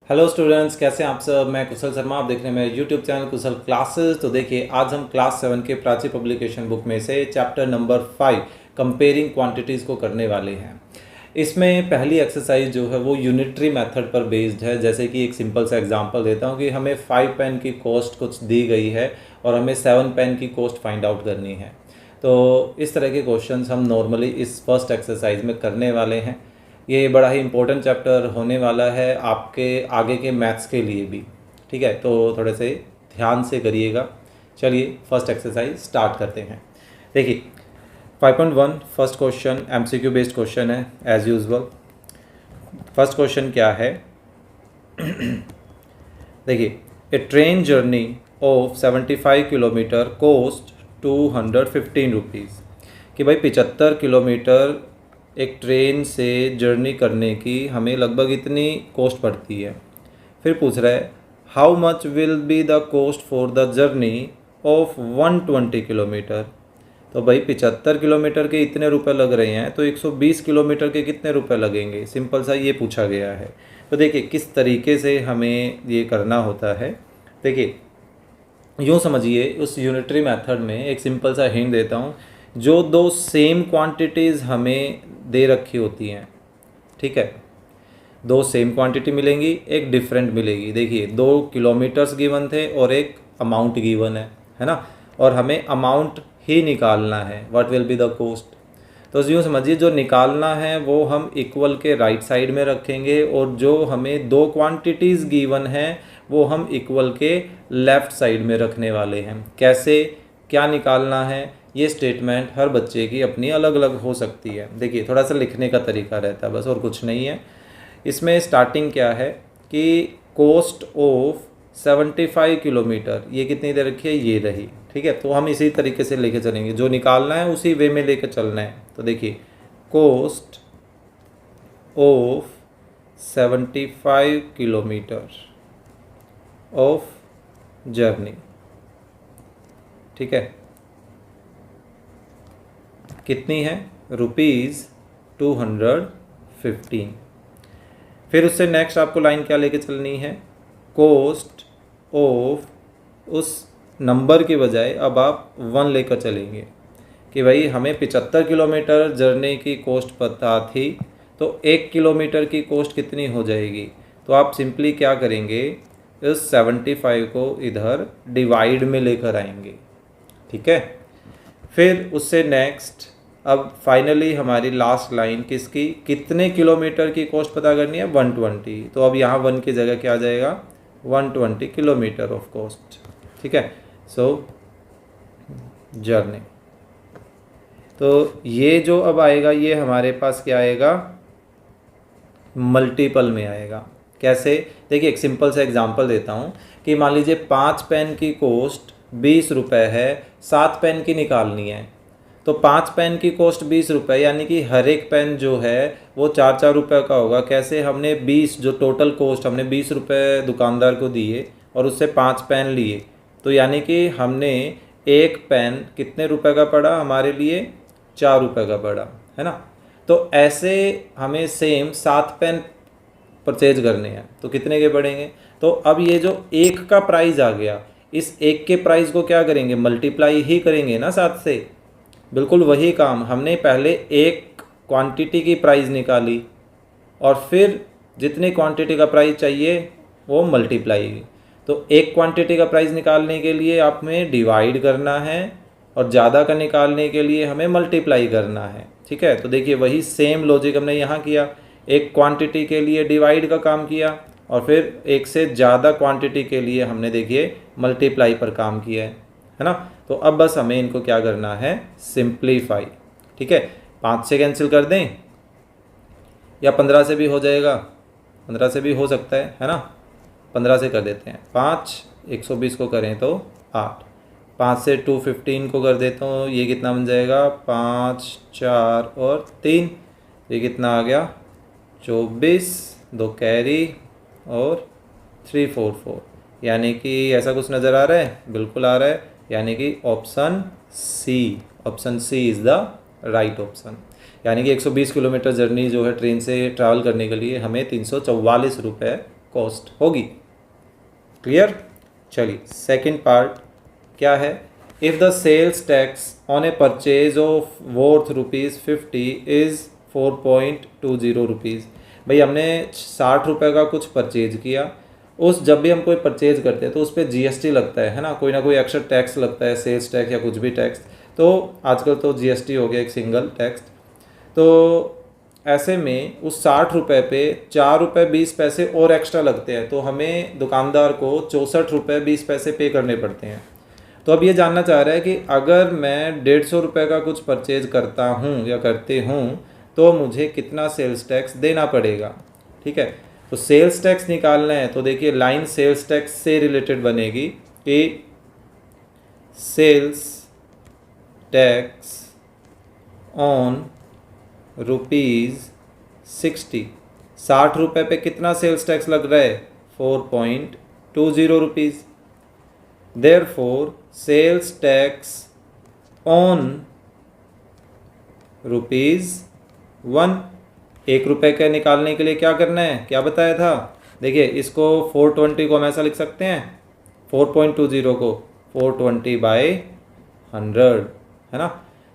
Hello students, कैसे हैं आप सब। मैं कुशल शर्मा, आप देख रहे हैं मेरे यूट्यूब चैनल कुशल क्लासेस। तो देखिए, आज हम क्लास 7 के प्राची पब्लिकेशन बुक में से चैप्टर नंबर 5 कंपेयरिंग क्वांटिटीज़ को करने वाले हैं। इसमें पहली एक्सरसाइज जो है वो यूनिटरी मेथड पर बेस्ड है। जैसे कि एक सिंपल सा एग्जांपल देता हूँ कि हमें 5 पेन की कॉस्ट कुछ दी गई है और हमें 7 पेन की कॉस्ट फाइंड आउट करनी है। तो इस तरह के क्वेश्चंस हम नॉर्मली इस फर्स्ट एक्सरसाइज में करने वाले हैं। ये बड़ा ही इम्पोर्टेंट चैप्टर होने वाला है आपके आगे के मैथ्स के लिए भी। ठीक है, तो थोड़े से ध्यान से करिएगा। चलिए फर्स्ट एक्सरसाइज स्टार्ट करते हैं। देखिए 5.1 first question MCQ based question है एज यूजुअल। फर्स्ट क्वेश्चन क्या है देखिए, a train journey of 75 kilometre cost 215 rupees. कि भाई 75 किलोमीटर एक ट्रेन से जर्नी करने की हमें लगभग इतनी कॉस्ट पड़ती है। फिर पूछ रहा है how much will be the cost for the journey of 120 kilometre. तो भाई 75 किलोमीटर के इतने रुपए लग रहे हैं, तो 120 किलोमीटर के कितने रुपए लगेंगे। सिंपल सा ये पूछा गया है। तो देखिए किस तरीके से हमें ये करना होता है। देखिए यूँ समझिए, उस यूनिटरी मेथड में एक सिंपल सा हिंट देता हूँ। जो दो सेम क्वांटिटीज़ हमें दे रखी होती हैं, ठीक है, दो सेम क्वांटिटी मिलेंगी, एक डिफरेंट मिलेगी। देखिए 2 किलोमीटर्स गिवन थे और एक अमाउंट गिवन है ना। और हमें अमाउंट ही निकालना है, what will be the cost. तो यूँ समझिए, जो निकालना है वो हम इक्वल के राइट साइड में रखेंगे और जो हमें दो क्वांटिटीज़ गिवन है वो हम इक्वल के लेफ़्ट साइड में रखने वाले हैं। कैसे, क्या निकालना है, ये स्टेटमेंट हर बच्चे की अपनी अलग अलग हो सकती है। देखिए थोड़ा सा लिखने का तरीका रहता है बस, और कुछ नहीं है। इसमें स्टार्टिंग क्या है कि कॉस्ट ऑफ 75 किलोमीटर, ये कितनी दे रखी है, ये रही। ठीक है, तो हम इसी तरीके से लेके चलेंगे, जो निकालना है उसी वे में लेके चलना है। तो देखिए cost of 75 kilometre of journey, ठीक है, कितनी है, ₹215। फिर उससे नेक्स्ट आपको लाइन क्या लेके चलनी है, कॉस्ट ऑफ, उस नंबर के बजाय अब आप 1 लेकर चलेंगे कि भाई हमें 75 किलोमीटर जर्नी की कॉस्ट पता थी, तो 1 किलोमीटर की कॉस्ट कितनी हो जाएगी। तो आप सिंपली क्या करेंगे, इस 75 को इधर डिवाइड में लेकर आएंगे। ठीक है, फिर उससे नेक्स्ट अब फाइनली हमारी लास्ट लाइन किसकी, कितने किलोमीटर की कॉस्ट पता करनी है, 120। तो अब यहाँ 1 की जगह क्या आ जाएगा, 120 किलोमीटर ऑफ कॉस्ट। ठीक है, सो जर्नी। तो ये जो अब आएगा ये हमारे पास क्या आएगा, मल्टीपल में आएगा। कैसे, देखिए एक सिंपल सा एग्जांपल देता हूँ कि मान लीजिए 5 पेन की कॉस्ट 20 रुपये है, 7 पेन की निकालनी है। तो 5 पेन की कॉस्ट 20 रुपये, यानी कि हर एक पेन जो है वो 4-4 रुपये का होगा। कैसे, हमने 20, जो टोटल कॉस्ट हमने 20 रुपये दुकानदार को दिए और उससे 5 पेन लिए, तो यानी कि हमने एक पेन कितने रुपए का पड़ा हमारे लिए, 4 रुपये का पड़ा, है ना। तो ऐसे हमें सेम 7 पेन परचेज करने हैं, तो कितने के पड़ेंगे। तो अब ये जो एक का प्राइस आ गया, इस एक के प्राइस को क्या करेंगे, मल्टीप्लाई ही करेंगे ना 7 से। बिल्कुल वही काम, हमने पहले एक क्वांटिटी की प्राइस निकाली और फिर जितनी क्वांटिटी का प्राइस चाहिए वो मल्टीप्लाई। तो एक क्वांटिटी का प्राइस निकालने के लिए आप में डिवाइड करना है और ज़्यादा का निकालने के लिए हमें मल्टीप्लाई करना है। ठीक है, तो देखिए वही सेम लॉजिक हमने यहाँ किया, एक क्वांटिटी के लिए डिवाइड का काम किया और फिर एक से ज़्यादा क्वांटिटी के लिए हमने देखिए मल्टीप्लाई पर काम किया है ना। तो अब बस हमें इनको क्या करना है, सिंप्लीफाई। ठीक है, 5 से कैंसिल कर दें या 15 से भी हो जाएगा, 15 से भी हो सकता है ना। 15 से कर देते हैं, 5 120 को करें तो 8, 5 से 215 को कर देता हूँ, ये कितना बन जाएगा, 5 4 और 3, ये कितना आ गया, 24, 2 कैरी और 3 4 4। यानी कि ऐसा कुछ नज़र आ रहा है, बिल्कुल आ रहा है, यानी कि option C is the right option. यानी कि 120 किलोमीटर जर्नी जो है ट्रेन से ट्रैवल करने के लिए हमें 344 रुपये कॉस्ट होगी। क्लियर। चलिए सेकंड पार्ट क्या है, if the sales tax on a purchase of worth ₹50 is 4.20 rupees. भाई हमने 60 रुपये का कुछ परचेज किया, उस जब भी हम कोई परचेज करते हैं तो उस पर GST लगता है ना कोई एक्स्ट्रा टैक्स लगता है, सेल्स टैक्स या कुछ भी टैक्स। तो आजकल तो GST हो गया एक सिंगल टैक्स। तो ऐसे में उस 60 रुपये पे ₹4.20 और एक्स्ट्रा लगते हैं, तो हमें दुकानदार को ₹64.20 पे करने पड़ते हैं। तो अब ये जानना चाह रहा है कि अगर मैं 150 रुपये का कुछ परचेज करता हूँ या करते हूँ तो मुझे कितना सेल्स टैक्स देना पड़ेगा। ठीक है, तो सेल्स टैक्स निकालना है तो देखिए लाइन सेल्स टैक्स से रिलेटेड बनेगी कि सेल्स टैक्स ऑन ₹60, 60 रुपये पे कितना सेल्स टैक्स लग रहा है, 4.20 rupees. Therefore sales tax on ₹1, 1 रुपये का निकालने के लिए क्या करना है, क्या बताया था। देखिए इसको 420 को हम ऐसा लिख सकते हैं, 4.20 को 420/100 है ना।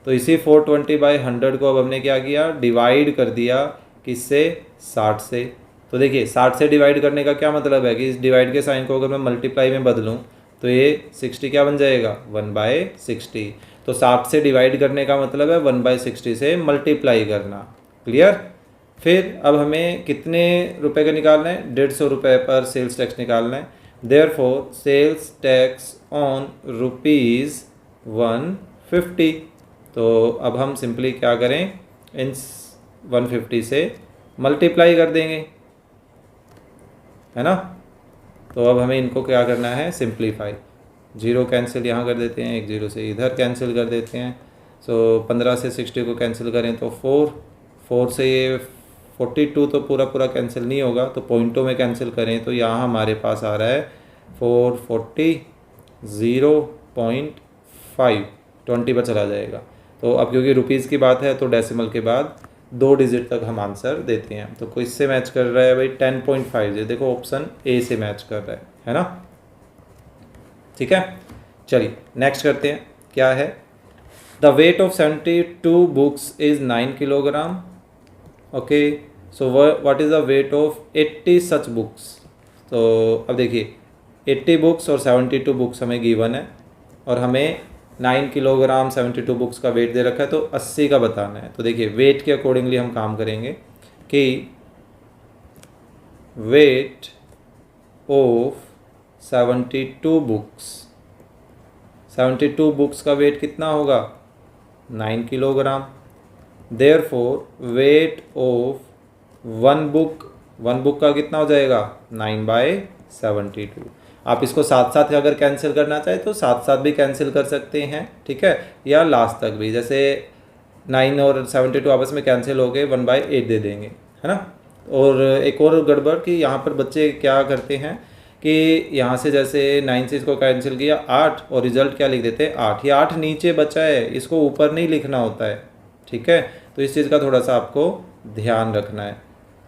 तो इसी 420/100 को अब हमने क्या किया, डिवाइड कर दिया किससे, 60 से। तो देखिए 60 से डिवाइड करने का क्या मतलब है कि इस डिवाइड के साइन को अगर मैं मल्टीप्लाई में बदलूं तो ये 60 क्या बन जाएगा, 1/60। तो 60 से डिवाइड करने का मतलब है 1/60 से मल्टीप्लाई करना। क्लियर। फिर अब हमें कितने रुपए का निकालना है, 150 रुपये पर सेल्स टैक्स निकालना है। Therefore sales tax on ₹150। तो अब हम सिंपली क्या करें, इन 150 से मल्टीप्लाई कर देंगे, है ना। तो अब हमें इनको क्या करना है, सिंप्लीफाई। 0 कैंसिल यहाँ कर देते हैं, 1 0 से इधर कैंसिल कर देते हैं। सो 15 से 60 को कैंसिल करें तो 4 से ये 42 तो पूरा कैंसिल नहीं होगा, तो पॉइंटों में कैंसिल करें तो यहाँ हमारे पास आ रहा है 440, 0.5, 20 पर चला जाएगा। तो अब क्योंकि रुपीज़ की बात है तो डेसिमल के बाद 2 डिजिट तक हम आंसर देते हैं। तो किस से मैच कर रहा है भाई, 10.5 से। देखो ऑप्शन ए से मैच कर रहा है ना। ठीक है, चलिए नेक्स्ट करते हैं। क्या है, the weight of 72 books is 9 kilogram. Okay, so what is the weight of 80 such books. तो अब देखिए 80 बुक्स और 72 बुक्स हमें गिवन है और हमें 9 किलोग्राम 72 बुक्स का वेट दे रखा है, तो 80 का बताना है। तो देखिए वेट के अकॉर्डिंगली हम काम करेंगे कि वेट ऑफ 72 बुक्स का वेट कितना होगा, 9 kilogram. Therefore weight of one book का कितना हो जाएगा, 9/72। आप इसको साथ साथ अगर कैंसिल करना चाहें तो साथ साथ भी कैंसिल कर सकते हैं, ठीक है, या लास्ट तक भी। जैसे 9 और 72 आपस में कैंसिल हो गए, 1/8 दे देंगे, है ना। और एक और गड़बड़ कि यहाँ पर बच्चे क्या करते हैं कि यहाँ से जैसे 9 से इसको कैंसिल किया 8 और रिजल्ट क्या लिख देते हैं 8। ये 8 नीचे बचा है, इसको ऊपर नहीं लिखना होता है, ठीक है। तो इस चीज़ का थोड़ा सा आपको ध्यान रखना है।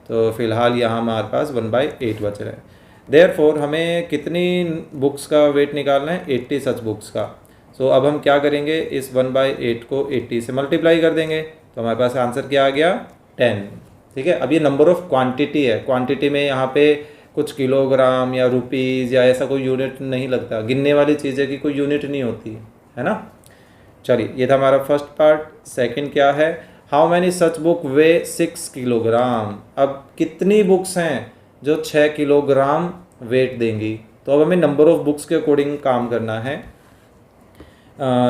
तो फिलहाल यहाँ हमारे पास 1/8 बच रहा है। देयरफॉर हमें कितनी बुक्स का वेट निकालना है, 80 सच बुक्स का। सो अब हम क्या करेंगे, इस 1/8 को 80 से मल्टीप्लाई कर देंगे, तो हमारे पास आंसर क्या आ गया, 10। ठीक है, अब ये नंबर ऑफ क्वांटिटी है। क्वांटिटी में यहाँ पे कुछ किलोग्राम या रुपीज़ या ऐसा कोई यूनिट नहीं लगता, गिनने वाली चीज़ की कोई यूनिट नहीं होती है ना। चलिए ये था हमारा फर्स्ट पार्ट। सेकंड क्या है, how many such book way 6 kilogram. अब कितनी बुक्स हैं जो 6 किलोग्राम वेट देंगी। तो अब हमें नंबर ऑफ बुक्स के अकॉर्डिंग काम करना है।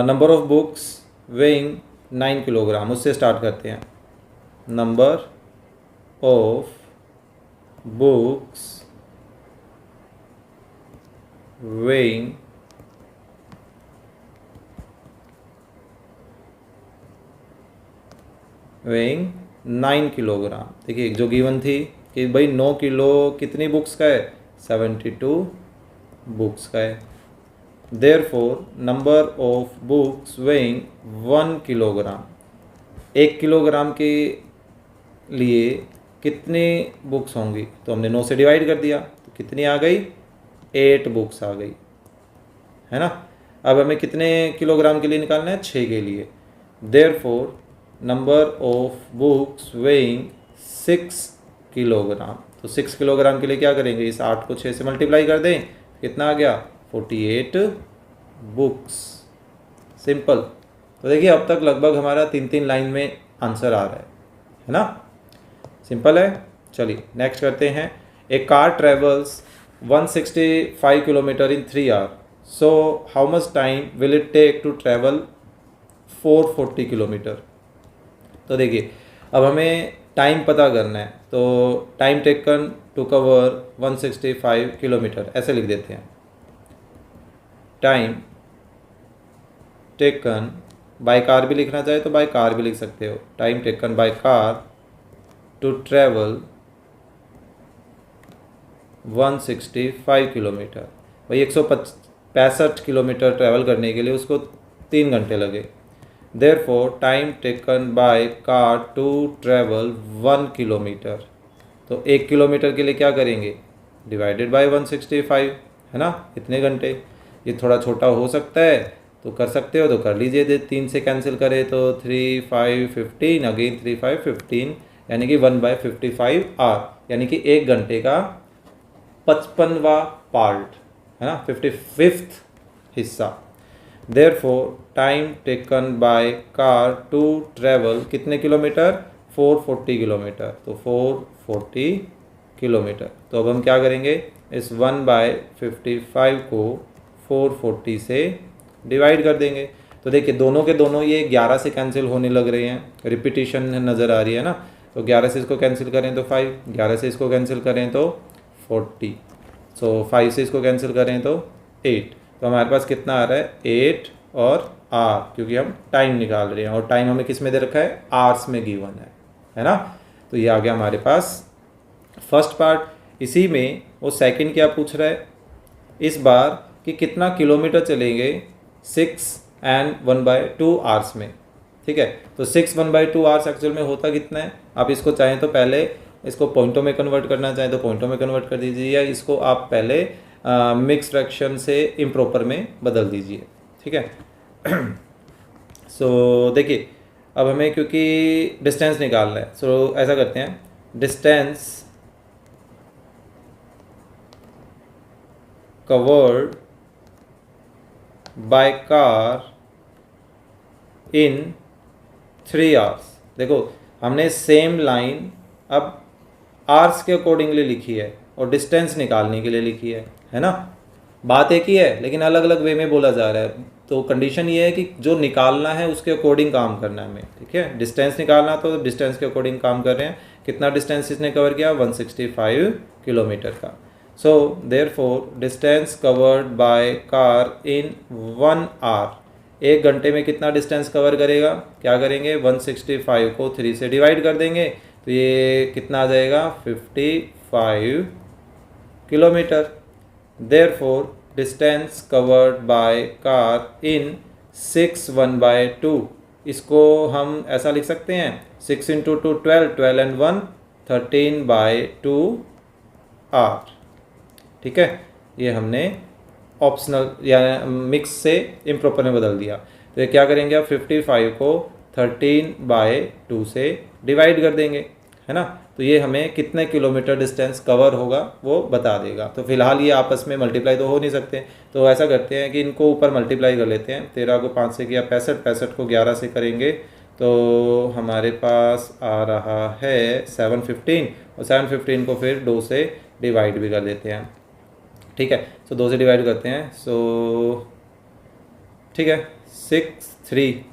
Number of books weighing 9 kilogram, उससे स्टार्ट करते हैं। Number of books weighing 9 kilogram. देखिए जो गिवन थी कि भाई 9 किलो कितनी बुक्स का है, 72 बुक्स का है। Therefore number of books weighing 1 kilogram, 1 kilogram के लिए कितनी बुक्स होंगी। तो हमने 9 से डिवाइड कर दिया, तो कितनी आ गई, 8 बुक्स आ गई, है ना। अब हमें कितने किलोग्राम के लिए निकालना है, 6 के लिए। Therefore number of books weighing 6 kilogram. तो 6 किलोग्राम के लिए क्या करेंगे, इस 8 को 6 से मल्टीप्लाई कर दें, कितना आ गया, 48 बुक्स। सिंपल। तो देखिए अब तक लगभग हमारा 3-3 लाइन में आंसर आ रहा है ना। सिंपल है। चलिए नेक्स्ट करते हैं। A car travels 165 kilometre in 3 hour, so how much time will it take to travel 440 kilometre. तो देखिए अब हमें टाइम पता करना है, तो time taken to cover 165 kilometre ऐसे लिख देते हैं। टाइम टेकन बाय कार भी लिखना चाहे तो बाय कार भी लिख सकते हो। Time taken by car to travel 165 kilometre, भाई 165 किलोमीटर ट्रैवल करने के लिए उसको 3 घंटे लगे। Therefore time taken by car to travel 1 kilometre, तो 1 किलोमीटर के लिए क्या करेंगे, डिवाइडेड बाय 165, है ना, इतने घंटे। ये थोड़ा छोटा हो सकता है तो कर सकते हो तो कर लीजिए, 3 से कैंसिल करें तो 3 5 15, अगेन 3 5 15, यानी कि 1/55 आवर, यानी कि 1 घंटे का 55वां पार्ट, है ना, 55th हिस्सा। Therefore time taken by car to travel कितने किलोमीटर, 440 किलोमीटर, तो 440 किलोमीटर। तो अब हम क्या करेंगे, इस 1/55 को 440 से डिवाइड कर देंगे। तो देखिए दोनों के दोनों ये 11 से कैंसिल होने लग रहे हैं, रिपीटिशन नज़र आ रही है ना। तो 11 से इसको कैंसिल करें तो 5, 11 से इसको कैंसिल करें तो 40, सो 5 से इसको कैंसिल करें तो 8। तो हमारे पास कितना आ रहा है, 8 और आर, क्योंकि हम टाइम निकाल रहे हैं और टाइम हमें किस में दे रखा है, आर्स में गिवन है ना। तो ये आ गया हमारे पास फर्स्ट पार्ट। इसी में वो सेकंड क्या पूछ रहा है इस बार, कि कितना किलोमीटर चलेंगे 6 and 1/2 आवर्स में, ठीक है। तो 6 1/2 आवर्स एक्चुअल में होता कितना है, आप इसको चाहें तो पहले इसको पॉइंटों में कन्वर्ट करना चाहें तो पॉइंटों में कन्वर्ट कर दीजिए, या इसको आप पहले मिक्स फ्रैक्शन से इम्प्रॉपर में बदल दीजिए, ठीक है। सो देखिए अब हमें क्योंकि डिस्टेंस निकालना है, सो ऐसा करते हैं, distance covered by car in 3 hours. देखो हमने सेम लाइन अब आवर्स के अकॉर्डिंगली लिखी है और डिस्टेंस निकालने के लिए लिखी है ना। बात एक ही है लेकिन अलग अलग वे में बोला जा रहा है। तो कंडीशन ये है कि जो निकालना है उसके अकॉर्डिंग काम करना है हमें, ठीक है। डिस्टेंस निकालना तो डिस्टेंस के अकॉर्डिंग काम कर रहे हैं। कितना डिस्टेंस इसने कवर किया, 165 किलोमीटर का। So therefore distance covered by car in 1 hour, 1 घंटे में कितना डिस्टेंस कवर करेगा, क्या करेंगे, 165 को 3 से डिवाइड कर देंगे, तो ये कितना आ जाएगा, 55 kilometre. Therefore distance covered by car इन 6 1/2, इसको हम ऐसा लिख सकते हैं, 6 × 2 12, 12 and 1 13/2 आवर, ठीक है। ये हमने ऑप्शनल या मिक्स से इम्प्रॉपर में बदल दिया। तो ये क्या करेंगे, आप 55 को 13/2 से डिवाइड कर देंगे, है ना। तो ये हमें कितने किलोमीटर डिस्टेंस कवर होगा वो बता देगा। तो फिलहाल ये आपस में मल्टीप्लाई तो हो नहीं सकते, तो ऐसा करते हैं कि इनको ऊपर मल्टीप्लाई कर लेते हैं। 13 को 5 से किया 65, 65 को 11 से करेंगे तो हमारे पास आ रहा है 715, और 715 को फिर 2 से डिवाइड भी कर देते हैं, ठीक है। सो 2 से डिवाइड करते हैं, सो ठीक है, 6 3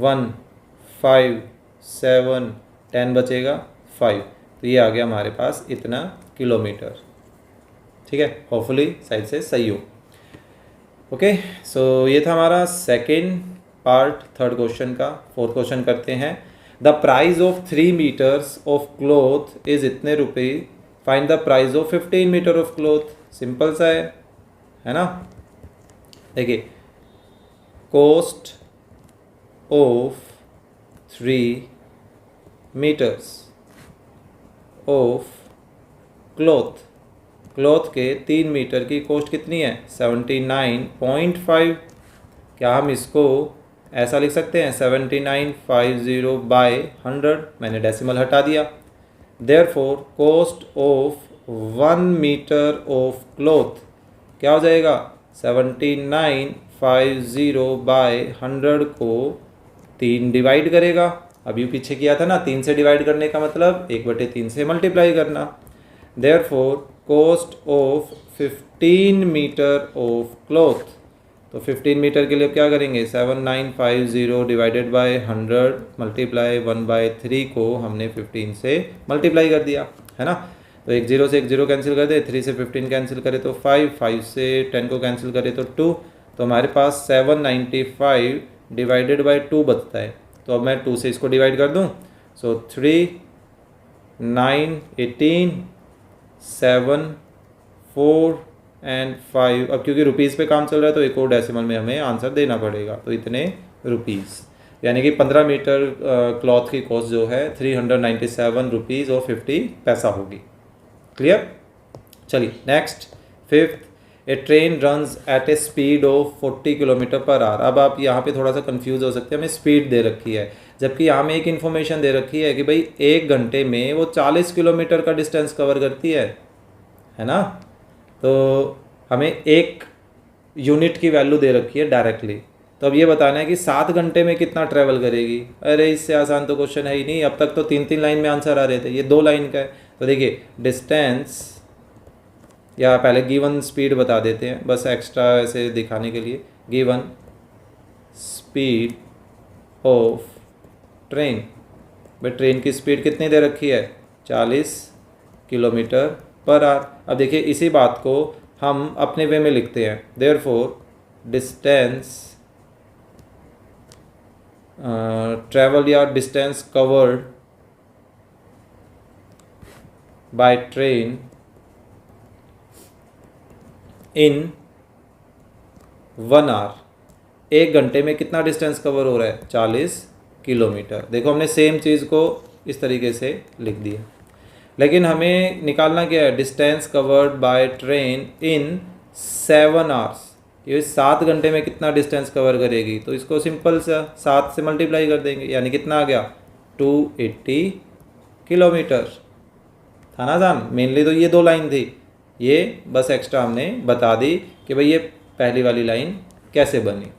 1 5 7 10 बचेगा 5, तो ये आ गया हमारे पास इतना किलोमीटर, ठीक है। होपफुली साइड से सही हो। ओके, सो ये था हमारा सेकेंड पार्ट थर्ड क्वेश्चन का। फोर्थ क्वेश्चन करते हैं। The price of 3 metres of cloth is इतने रुपये, find the price of 15 metre of cloth. Simple सा है ना। देखिए, cost of 3 metres of cloth cloth के 3 मीटर की कॉस्ट कितनी है 79.5। क्या हम इसको ऐसा लिख सकते हैं 7950 बाय 100, मैंने डेसिमल हटा दिया। Therefore cost of 1 metre of cloth क्या हो जाएगा 7950 बाय 100 को 3 डिवाइड करेगा। अभी पीछे किया था ना, 3 से डिवाइड करने का मतलब 1/3 से मल्टीप्लाई करना। Therefore cost of 15 metre of cloth, तो 15 मीटर के लिए क्या करेंगे 7950 डिवाइडेड बाय 100 मल्टीप्लाई 1/3 को हमने 15 से मल्टीप्लाई कर दिया, है ना। तो एक जीरो से एक जीरो कैंसिल कर दे, 3 से 15 कैंसिल करे तो 5, 5 से 10 को कैंसिल करे तो 2, तो हमारे पास 795 डिवाइडेड बाय 2 बचता है। तो अब मैं 2 से इसको डिवाइड कर दूं, सो 3, 9, 18, 7, 4 एंड 5। अब क्योंकि रुपीज़ पे काम चल रहा है तो एक और डेसिमल में हमें आंसर देना पड़ेगा, तो इतने रुपीज़, यानी कि 15 मीटर क्लॉथ की कॉस्ट जो है 397 रुपीज़ और 50 पैसा होगी। क्लियर। चलिए next, fifth, A train runs at A speed of 40 kilometre per hour. अब आप यहाँ पे थोड़ा सा कंफ्यूज हो सकते हैं, हमें स्पीड दे रखी है जबकि यहाँ में एक इन्फॉर्मेशन दे रखी है कि भाई 1 घंटे में वो 40 किलोमीटर का डिस्टेंस कवर करती है ना। तो हमें एक यूनिट की वैल्यू दे रखी है डायरेक्टली, तो अब ये बताना है कि 7 घंटे में कितना ट्रैवल करेगी। अरे इससे आसान तो क्वेश्चन है ही नहीं, अब तक तो 3-3 लाइन में आंसर आ रहे थे, ये 2 लाइन का है। तो देखिए डिस्टेंस, या पहले गिवन स्पीड बता देते हैं बस एक्स्ट्रा ऐसे दिखाने के लिए, गिवन स्पीड ऑफ ट्रेन। भाई ट्रेन की स्पीड कितनी दे रखी है 40 किलोमीटर पर आवर। अब देखिए इसी बात को हम अपने वे में लिखते हैं, देयरफॉर डिस्टेंस ट्रैवल या distance covered by train in 1 hour, 1 घंटे में कितना डिस्टेंस कवर हो रहा है 40 किलोमीटर। देखो हमने सेम चीज़ को इस तरीके से लिख दिया, लेकिन हमें निकालना क्या है distance covered by train in 7 hours. ये 7 घंटे में कितना डिस्टेंस कवर करेगी, तो इसको सिंपल सा 7 से मल्टीप्लाई कर देंगे, यानी कितना आ गया 280 किलोमीटर। था ना जान, मेनली तो ये 2 लाइन थी, ये बस एक्स्ट्रा हमने बता दी कि भाई ये पहली वाली लाइन कैसे बनी।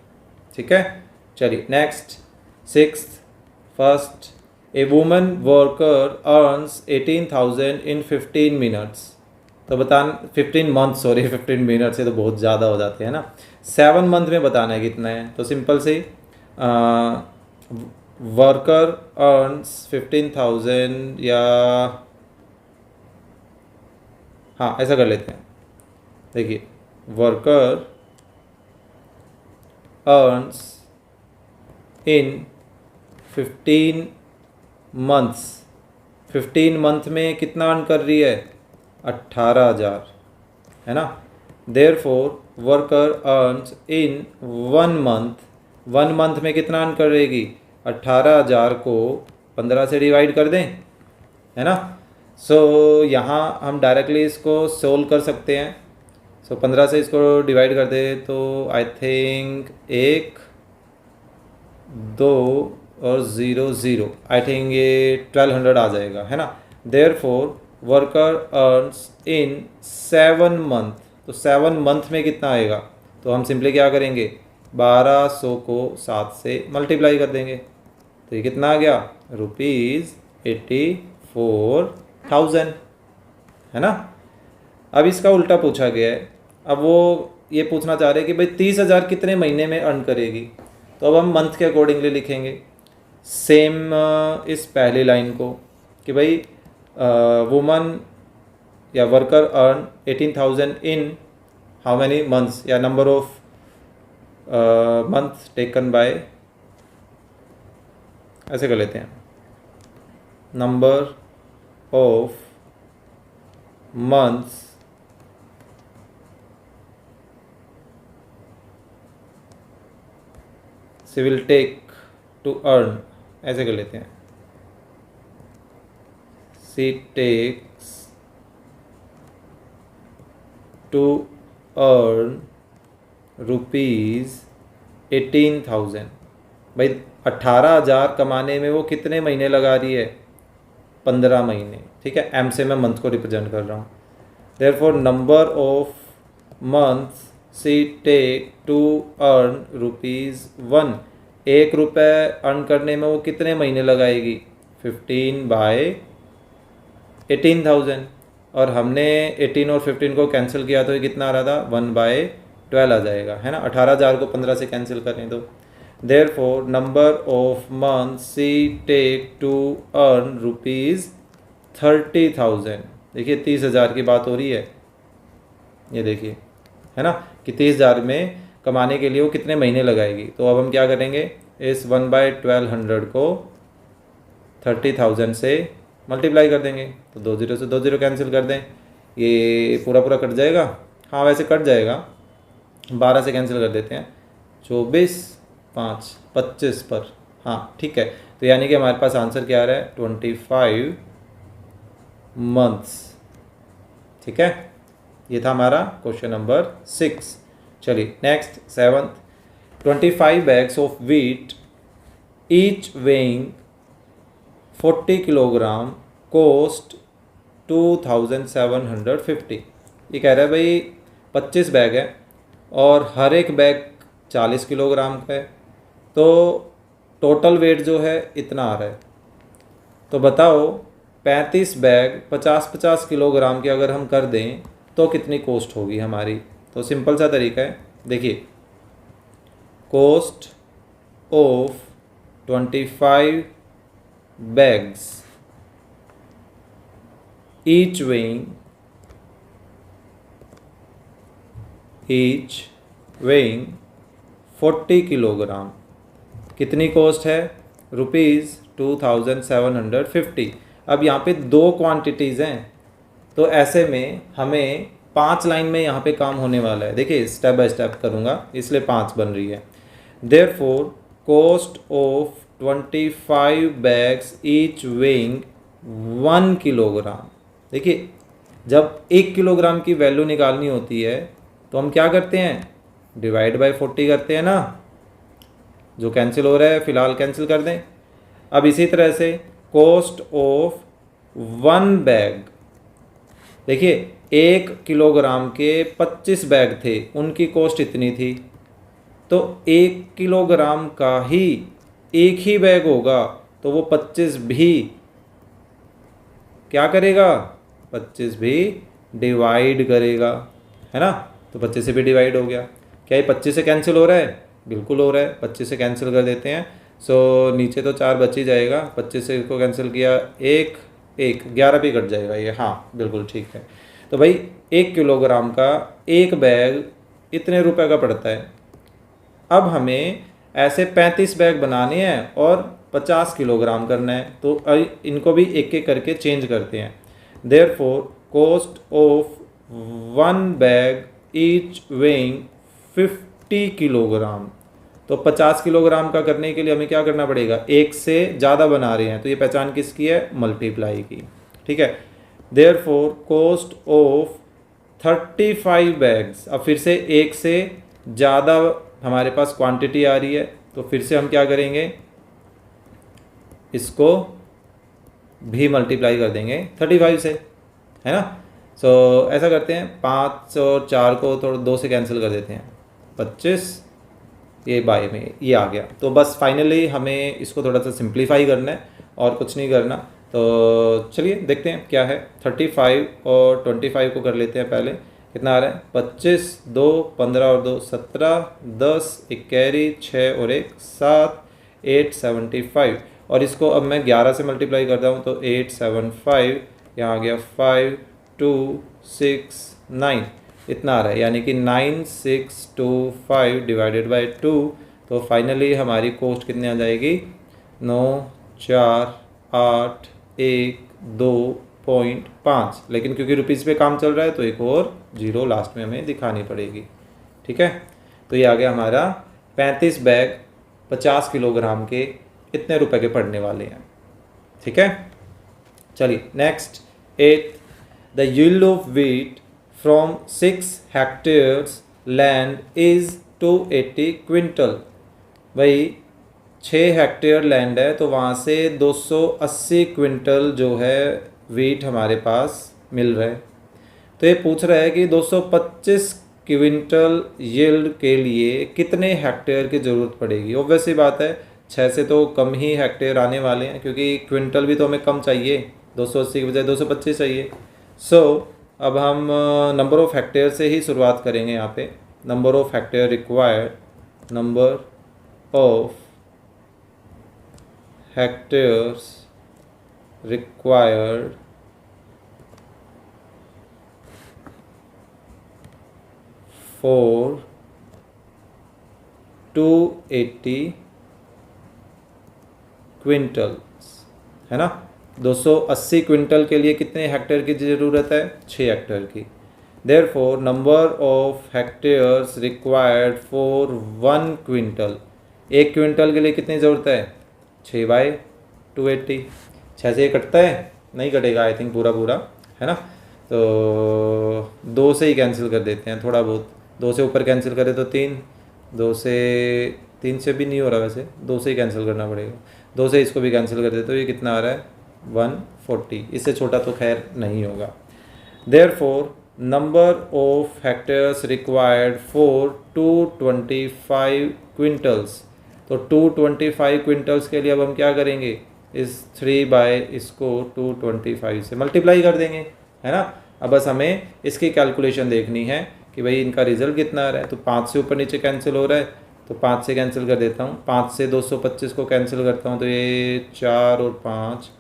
ठीक है, चलिए next, sixth, first, a woman worker earns 18,000 in 15 minutes. तो बताना 15 मंथ, सॉरी 15 मिनट से तो बहुत ज़्यादा हो जाते हैं ना, 7 मंथ में बताना है कितना है। तो सिंपल से वर्कर अर्न्स 15,000, या हाँ ऐसा कर लेते हैं, देखिए वर्कर अर्न्स इन 15 मंथ्स, 15 मंथ में कितना अर्न कर रही है 18,000, है ना। देयरफॉर वर्कर अर्न्स इन 1 मंथ, 1 मंथ में कितना अर्न करेगी 18,000 को 15 से डिवाइड कर दें, है ना। सो यहाँ हम डायरेक्टली इसको सोल्व कर सकते हैं। सो 15 से इसको डिवाइड कर दे तो आई थिंक 1, 2 और 0, 0, आई थिंक ये 1200 आ जाएगा, है ना। देयरफॉर वर्कर अर्न्स इन 7 मंथ, तो 7 मंथ में कितना आएगा, तो हम सिंपली क्या करेंगे 1200 को 7 से मल्टीप्लाई कर देंगे, तो ये कितना आ गया ₹84,000, है ना। अब इसका उल्टा पूछा गया है, अब वो ये पूछना चाह रहे हैं कि भाई 30,000 कितने महीने में अर्न करेगी। तो अब हम मंथ के अकॉर्डिंगली लिखेंगे सेम इस पहली लाइन को कि भाई वुमन या worker earn 18,000 in how many months, या number of month taken by, ऐसे कर लेते हैं, number of months she will take to earn, ऐसे कर लेते हैं, शी टेक्स टू अर्न ₹18,000। भाई 18,000 कमाने में वो कितने महीने लगा रही है? 15 महीने। ठीक है, एम से मैं मंथ को रिप्रेजेंट कर रहा हूँ। Therefore number of months she take to earn ₹1। 1 रुपये अर्न करने में वो कितने महीने लगाएगी? 15/18,000। और हमने 18 और 15 को कैंसिल किया तो ये कितना आ रहा था? 1/12 आ जाएगा, है ना। 18,000 को 15 से कैंसिल करें तो therefore number of month she take to earn ₹30,000। देखिए 30,000 की बात हो रही है, ये देखिए, है ना, कि 30,000 में कमाने के लिए वो कितने महीने लगाएगी। तो अब हम क्या करेंगे, इस 1/1200 को 30,000 से मल्टीप्लाई कर देंगे। तो 2 0 से 2 0 कैंसिल कर दें, ये पूरा पूरा कट जाएगा। हाँ वैसे कट जाएगा, 12 से कैंसिल कर देते हैं, 24 5 25 पर। हाँ ठीक है, तो यानी कि हमारे पास आंसर क्या आ रहा है? 25 मंथ्स। ठीक है, ये था हमारा क्वेश्चन नंबर 6। चलिए next 7th। 25 bags of wheat each weighing 40 kilogram cost 2,750। ये कह रहा है भाई 25 बैग है और हर एक बैग 40 किलोग्राम का है, तो टोटल वेट जो है इतना आ रहा है। तो बताओ 35 बैग 50-50 किलोग्राम के अगर हम कर दें तो कितनी कॉस्ट होगी हमारी। तो सिंपल सा तरीका है, देखिए cost of 25 bags each weighing 40 kilogram, कितनी कॉस्ट है? ₹2,750। अब यहाँ पे 2 क्वांटिटीज़ हैं, तो ऐसे में हमें 5 लाइन में यहाँ पे काम होने वाला है। देखिए स्टेप बाय स्टेप करूँगा, इसलिए 5 बन रही है। Therefore cost of 25 bags each weighing 1 kilogram. देखिए जब 1 किलोग्राम की वैल्यू निकालनी होती है तो हम क्या करते हैं? डिवाइड बाय 40 करते हैं ना। जो कैंसिल हो रहा है फिलहाल कैंसिल कर दें। अब इसी तरह से कॉस्ट ऑफ 1 बैग, देखिए 1 किलोग्राम के 25 बैग थे, उनकी कॉस्ट इतनी थी, तो 1 किलोग्राम का ही एक ही बैग होगा, तो वो 25 भी क्या करेगा? 25 भी डिवाइड करेगा, है ना। तो 25 से भी डिवाइड हो गया। क्या ये 25 से कैंसिल हो रहा है? बिल्कुल हो रहा है, 25 से कैंसिल कर देते हैं। सो नीचे तो 4 बच ही जाएगा, 25 से इसको कैंसिल किया, 1 11 भी कट जाएगा ये। हाँ बिल्कुल ठीक है। तो भाई 1 किलोग्राम का एक बैग इतने रुपए का पड़ता है। अब हमें ऐसे 35 बैग बनाने हैं और 50 किलोग्राम करना है, तो इनको भी एक एक करके चेंज करते हैं। Therefore cost of 1 bag each weighing 50 kilogram. तो 50 किलोग्राम का करने के लिए हमें क्या करना पड़ेगा? 1 से ज़्यादा बना रहे हैं, तो ये पहचान किसकी है? मल्टीप्लाई की। ठीक है, देयरफॉर कॉस्ट ऑफ 35 बैग्स। अब फिर से 1 से ज़्यादा हमारे पास क्वांटिटी आ रही है, तो फिर से हम क्या करेंगे? इसको भी मल्टीप्लाई कर देंगे 35 से, है ना। सो ऐसा करते हैं, 5 और 4 को थोड़ा 2 से कैंसिल कर देते हैं, 25, ये बाय में ये आ गया। तो बस फाइनली हमें इसको थोड़ा सा सिंप्लीफाई करना है और कुछ नहीं करना। तो चलिए देखते हैं क्या है। 35 और 25 को कर लेते हैं पहले। कितना आ रहा है? 25, 2, 15 और 2 17, 10, 1 कैरी, 6 और 1 7, 875। और इसको अब मैं 11 से मल्टीप्लाई करता हूँ, तो 875, यहाँ आ गया 5, 2, 6, 9, इतना आ रहा है, यानी कि 9625 डिवाइडेड बाई 2। तो फाइनली हमारी कॉस्ट कितनी आ जाएगी? 9, 4, 8, 1, 2.5। लेकिन क्योंकि रुपीज़ पे काम चल रहा है तो एक और जीरो लास्ट में हमें दिखानी पड़ेगी। ठीक है, तो ये आ गया हमारा 35 बैग 50 किलोग्राम के इतने रुपए के पड़ने वाले हैं। ठीक है, चलिए next 8th। The yield of wheat from 6 hectares land is 280 quintal. भाई 6 हेक्टेयर लैंड है तो वहाँ से 280 क्विंटल जो है वीट हमारे पास मिल रहा है। तो ये पूछ रहा है कि 225 क्विंटल यील्ड के लिए कितने हेक्टेयर की ज़रूरत पड़ेगी। ऑब्वियस ही बात है 6 से तो कम ही हेक्टेयर आने वाले हैं, क्योंकि क्विंटल भी तो हमें कम चाहिए, 280 के बजाय 225 चाहिए। सो अब हम नंबर ऑफ़ हेक्टेयर से ही शुरुआत करेंगे। यहाँ पे number of hectare required, number of hectares required for 280 quintals, है ना। 280 क्विंटल के लिए कितने हेक्टेयर की ज़रूरत है? 6 हेक्टेयर की। Therefore number of hectares required for 1 quintal, 1 quintal के लिए कितनी ज़रूरत है? 6/280। 6 से ये कटता है? नहीं कटेगा आई थिंक पूरा पूरा, है ना। तो 2 से ही कैंसिल कर देते हैं थोड़ा बहुत। 2 से ऊपर कैंसिल करें तो 3, 3 से भी नहीं हो रहा वैसे, 2 से ही कैंसिल करना पड़ेगा। 2 से इसको भी कैंसिल कर देते तो ये कितना आ रहा है? 140। इससे छोटा तो खैर नहीं होगा। Therefore number of hectares required for 225 quintals, तो 225 क्विंटल्स के लिए अब हम क्या करेंगे? इस 3 बाय इसको 225 से मल्टीप्लाई कर देंगे, है ना। अब बस हमें इसकी कैलकुलेशन देखनी है कि भाई इनका रिजल्ट कितना आ रहा है। तो 5 से ऊपर नीचे कैंसिल हो रहा है तो 5 से कैंसिल कर देता हूँ। 5 से 225 को कैंसिल करता हूँ तो ये 4 और 5,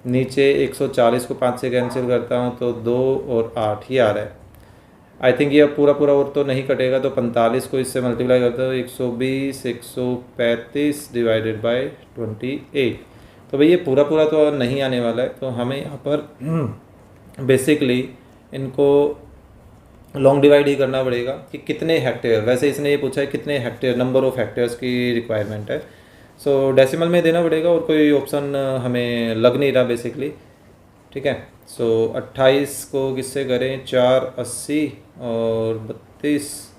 नीचे 140 को 5 से कैंसिल करता हूँ तो 2 और 8 ही आ रहा है। आई थिंक ये अब पूरा पूरा और तो नहीं कटेगा, तो 45 को इससे मल्टीप्लाई करता हूँ 120, 135 डिवाइडेड बाय 28। तो भाई ये पूरा पूरा तो नहीं आने वाला है, तो हमें यहाँ पर बेसिकली इनको लॉन्ग डिवाइड ही करना पड़ेगा कि कितने हेक्टेयर। वैसे इसने ये पूछा है कितने हेक्टेयर, नंबर ऑफ़ हेक्टेयर्स की रिक्वायरमेंट है। सो डेसिमल में देना पड़ेगा और कोई ऑप्शन हमें लग नहीं रहा बेसिकली, ठीक है। सो 28 को किससे करें? 4 80 और 32,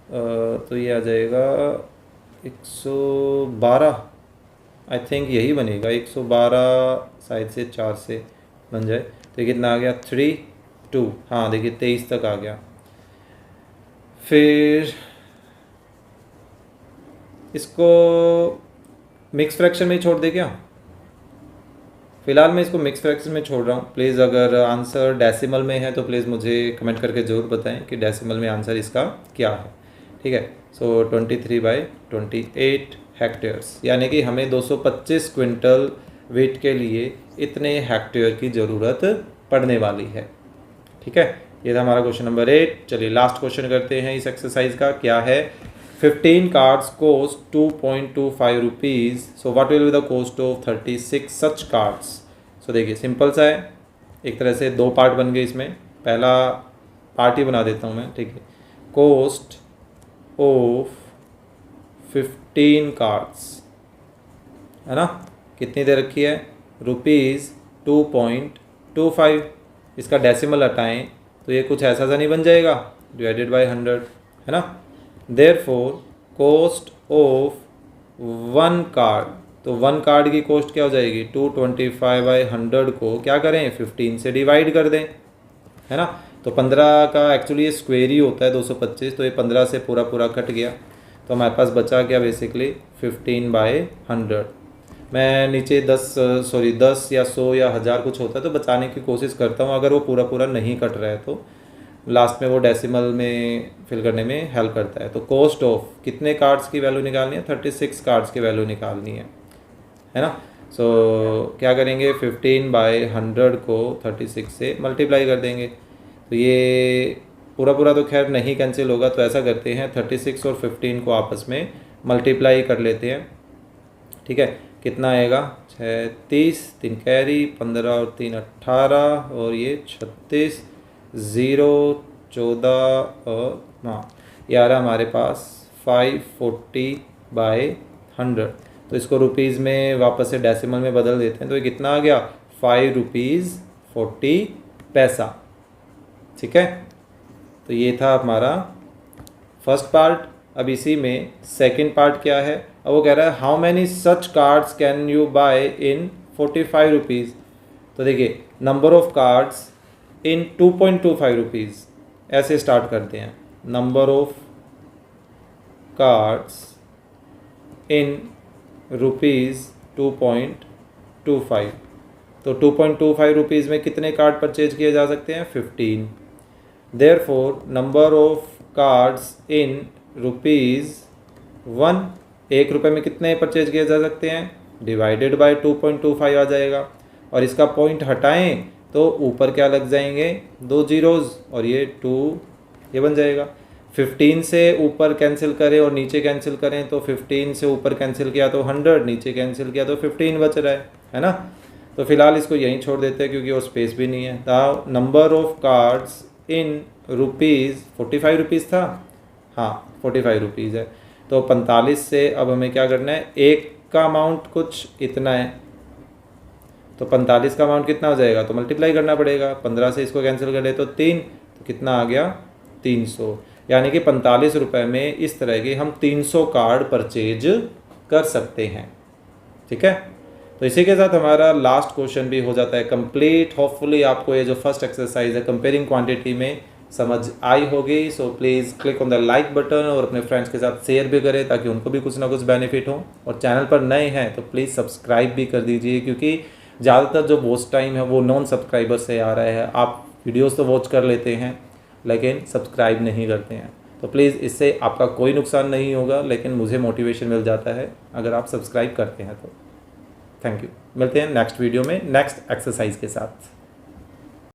तो ये आ जाएगा 112। आई थिंक यही बनेगा 112, शायद से 4 से बन जाए। तो ये कितना आ गया? 3 2, हाँ देखिए 23 तक आ गया। फिर इसको मिक्स फ्रैक्शन में ही छोड़ दे क्या? फिलहाल मैं इसको मिक्स फ्रैक्शन में छोड़ रहा हूँ। प्लीज़ अगर आंसर डेसिमल में है तो प्लीज़ मुझे कमेंट करके ज़रूर बताएं कि डेसिमल में आंसर इसका क्या है, ठीक है। सो 23/28 हेक्टेयर्स, यानी कि हमें 225 क्विंटल वेट के लिए इतने हेक्टेयर की ज़रूरत पड़ने वाली है, ठीक है। ये था हमारा क्वेश्चन नंबर 8। चलिए लास्ट क्वेश्चन करते हैं इस एक्सरसाइज का। क्या है? 15 cards cost 2.25 rupees, so what will be the cost of 36 such cards. So देखिए सिंपल सा है, एक तरह से 2 पार्ट बन गए इसमें। पहला पार्ट ही बना देता हूँ मैं, ठीक है। कॉस्ट ऑफ 15 कार्ड्स, है ना, कितनी दे रखी है? ₹2.25। इसका डेसिमल हटाएं तो ये कुछ ऐसा सा नहीं बन जाएगा, डिवाइडेड बाय 100, है ना। देयरफॉर कॉस्ट ऑफ 1 कार्ड, तो 1 कार्ड की कॉस्ट क्या हो जाएगी? 225/100 को क्या करें? 15 से डिवाइड कर दें, है ना। तो 15 का एक्चुअली ये स्क्वेयर ही होता है 225, तो ये 15 से पूरा पूरा कट गया। तो हमारे पास बचा क्या बेसिकली? 15/100। मैं नीचे 10 या 100 या 1000 कुछ होता है तो बचाने की कोशिश करता हूँ, अगर वो पूरा पूरा नहीं कट रहा है तो लास्ट में वो डेसिमल में फिल करने में हेल्प करता है। तो कॉस्ट ऑफ कितने कार्ड्स की वैल्यू निकालनी है? 36 कार्ड्स की वैल्यू निकालनी है ना। सो क्या करेंगे? 15/100 को 36 से मल्टीप्लाई कर देंगे। तो ये पूरा पूरा तो खैर नहीं कैंसिल होगा, तो ऐसा करते हैं 36 और 15 को आपस में मल्टीप्लाई कर लेते हैं, ठीक है। कितना आएगा? 36, 3 कैरी, 15 और 3 18, और ये 36, 0 14 और हाँ ये आ रहा हमारे पास 540/100। तो इसको रुपीज़ में वापस से डेसिमल में बदल देते हैं, तो ये कितना आ गया? ₹5.40, ठीक है। तो ये था हमारा फर्स्ट पार्ट। अब इसी में सेकंड पार्ट क्या है, अब वो कह रहा है how many such cards can you buy in 45 rupees. तो देखिए number of cards in 2.25 rupees, ऐसे स्टार्ट करते हैं। Number of cards in rupees 2.25, तो 2.25 रुपीज़ में कितने कार्ड परचेज किए जा सकते हैं? 15। Therefore number of cards in rupees 1, 1 रुपये में कितने परचेज किए जा सकते हैं? डिवाइडेड बाय 2.25 आ जाएगा। और इसका पॉइंट हटाएं तो ऊपर क्या लग जाएंगे? 2 जीरोज़, और ये 2 ये बन जाएगा। 15 से ऊपर कैंसिल करें और नीचे कैंसिल करें तो 15 से ऊपर कैंसिल किया तो 100, नीचे कैंसिल किया तो 15 बच रहा है ना। तो फिलहाल इसको यहीं छोड़ देते हैं क्योंकि वो स्पेस भी नहीं है। The number of cards in rupees 45 rupees था, हाँ 45 रुपीज़ है। तो 45 से अब हमें क्या करना है, एक का अमाउंट कुछ इतना है, तो 45 का अमाउंट कितना हो जाएगा? तो मल्टीप्लाई करना पड़ेगा। 15 से इसको कैंसिल कर ले तो 3, तो कितना आ गया? 300। यानी कि 45 रुपये में इस तरह के हम 300 कार्ड परचेज कर सकते हैं। ठीक है, तो इसी के साथ हमारा लास्ट क्वेश्चन भी हो जाता है कंप्लीट। होपफुली आपको ये जो फर्स्ट एक्सरसाइज है कंपेयरिंग क्वांटिटी में समझ आई होगी। So please click on the like button और अपने फ्रेंड्स के साथ शेयर भी करें ताकि उनको भी कुछ ना कुछ बेनिफिट हो। और चैनल पर नए हैं तो प्लीज़ सब्सक्राइब भी कर दीजिए क्योंकि ज़्यादातर जो वॉच टाइम है वो नॉन सब्सक्राइबर से आ रहा है। आप वीडियोस तो वॉच कर लेते हैं लेकिन सब्सक्राइब नहीं करते हैं, तो प्लीज़ इससे आपका कोई नुकसान नहीं होगा लेकिन मुझे मोटिवेशन मिल जाता है अगर आप सब्सक्राइब करते हैं तो। Thank you. मिलते हैं नेक्स्ट वीडियो में नेक्स्ट एक्सरसाइज के साथ।